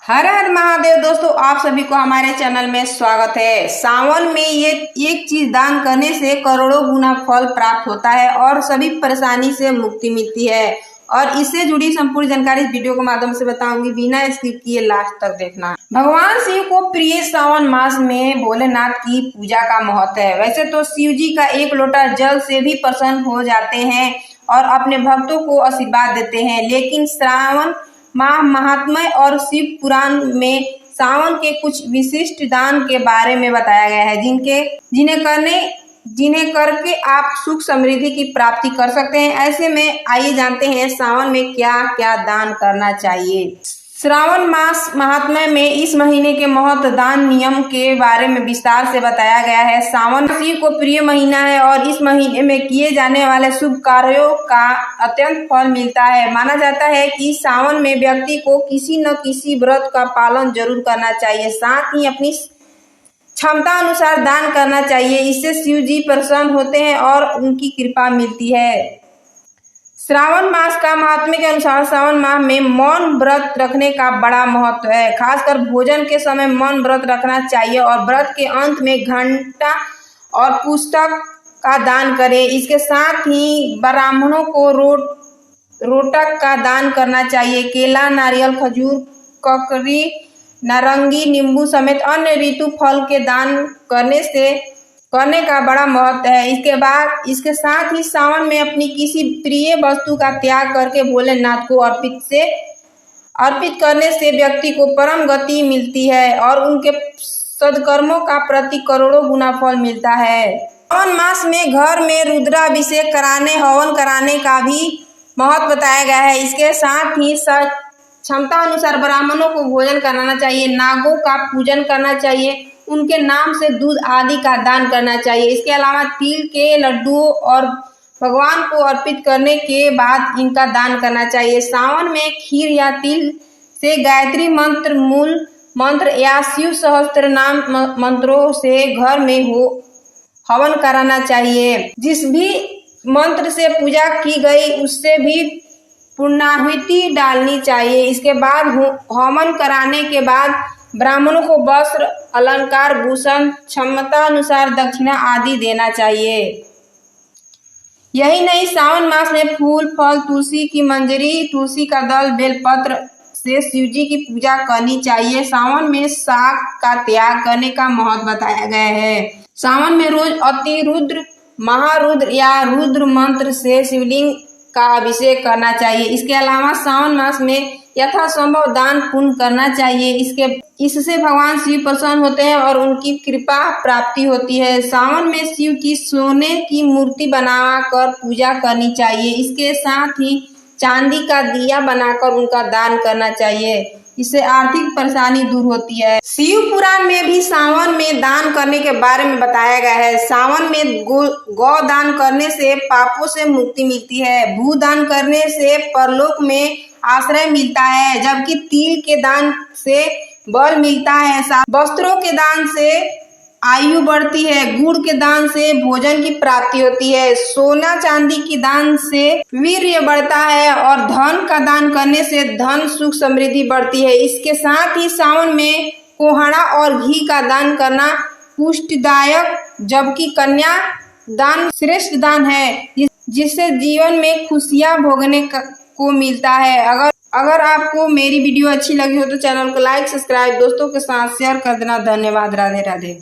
हर हर महादेव। दोस्तों, आप सभी को हमारे चैनल में स्वागत है। सावन में ये एक चीज दान करने से करोड़ों गुना फल प्राप्त होता है और सभी परेशानी से मुक्ति मिलती है। और इससे जुड़ी संपूर्ण जानकारी इस वीडियो के माध्यम से बताऊंगी, बिना स्किप किए लास्ट तक देखना। भगवान शिव को प्रिय सावन मास में भोलेनाथ की पूजा का महत्व है। वैसे तो शिव जी का एक लोटा जल से भी प्रसन्न हो जाते हैं और अपने भक्तों को आशीर्वाद देते हैं, लेकिन श्रावण माह महात्म्य और शिव पुराण में सावन के कुछ विशिष्ट दान के बारे में बताया गया है, जिन्हें करके आप सुख समृद्धि की प्राप्ति कर सकते हैं। ऐसे में आइए जानते हैं सावन में क्या क्या दान करना चाहिए। श्रावण मास महात्म्य में इस महीने के महत्व दान नियम के बारे में विस्तार से बताया गया है। सावन शिव को प्रिय महीना है और इस महीने में किए जाने वाले शुभ कार्यों का अत्यंत फल मिलता है। माना जाता है कि सावन में व्यक्ति को किसी न किसी व्रत का पालन जरूर करना चाहिए, साथ ही अपनी क्षमता अनुसार दान करना चाहिए। इससे शिव जी प्रसन्न होते हैं और उनकी कृपा मिलती है। श्रावण मास का महात्म्य के अनुसार सावन माह में मौन व्रत रखने का बड़ा महत्व है। खासकर भोजन के समय मौन व्रत रखना चाहिए और व्रत के अंत में घंटा और पुस्तक का दान करें। इसके साथ ही ब्राह्मणों को रोटक का दान करना चाहिए। केला, नारियल, खजूर, ककड़ी, नारंगी, नींबू समेत अन्य ऋतु फल के दान करने का बड़ा महत्व है। इसके साथ ही सावन में अपनी किसी प्रिय वस्तु का त्याग करके भोलेनाथ को अर्पित करने से व्यक्ति को परम गति मिलती है और उनके सद्कर्मों का प्रति करोड़ों गुना फल मिलता है। सावन मास में घर में रुद्राभिषेक हवन कराने का भी महत्व बताया गया है। इसके साथ ही क्षमता अनुसार ब्राह्मणों को भोजन कराना चाहिए, नागों का पूजन करना चाहिए, उनके नाम से दूध आदि का दान करना चाहिए। इसके अलावा तिल के लड्डुओं और भगवान को अर्पित करने के बाद इनका दान करना चाहिए। सावन में खीर या तिल से गायत्री मंत्र, मूल मंत्र या शिव सहस्त्र नाम मंत्रों से घर में हवन कराना चाहिए। जिस भी मंत्र से पूजा की गई उससे भी पूर्णाहुति डालनी चाहिए। इसके बाद हवन कराने के बाद ब्राह्मणों को वस्त्र, अलंकार, भूषण, क्षमता अनुसार दक्षिणा आदि देना चाहिए। यही नहीं, सावन मास में फूल, फल, तुलसी की मंजरी, तुलसी का दल, बेलपत्र से शिवजी की पूजा करनी चाहिए। सावन में शाक का त्याग करने का महत्व बताया गया है। सावन में रोज अतिरुद्र, महारुद्र या रुद्र मंत्र से शिवलिंग का अभिषेक करना चाहिए। इसके अलावा सावन मास में यथासंभव दान पुण्य करना चाहिए। इससे भगवान शिव प्रसन्न होते हैं और उनकी कृपा प्राप्ति होती है। सावन में शिव की सोने की मूर्ति बनाकर पूजा करनी चाहिए। इसके साथ ही चांदी का दिया बनाकर उनका दान करना चाहिए। इससे आर्थिक परेशानी दूर होती है। शिव पुराण में भी सावन में दान करने के बारे में बताया गया है। सावन में गौ दान करने से पापों से मुक्ति मिलती है। भू दान करने से परलोक में आश्रय मिलता है, जबकि तिल के दान से बल मिलता है। वस्त्रों के दान से आयु बढ़ती है। गुड़ के दान से भोजन की प्राप्ति होती है। सोना चांदी की दान से वीर्य बढ़ता है और धन का दान करने से धन सुख समृद्धि बढ़ती है। इसके साथ ही सावन में कोहड़ा और घी का दान करना पुष्टिदायक, जबकि कन्या दान श्रेष्ठ दान है, जिससे जीवन में खुशियां भोगने को मिलता है। अगर आपको मेरी वीडियो अच्छी लगी हो तो चैनल को लाइक, सब्सक्राइब, दोस्तों के साथ शेयर कर देना। धन्यवाद। राधे राधे।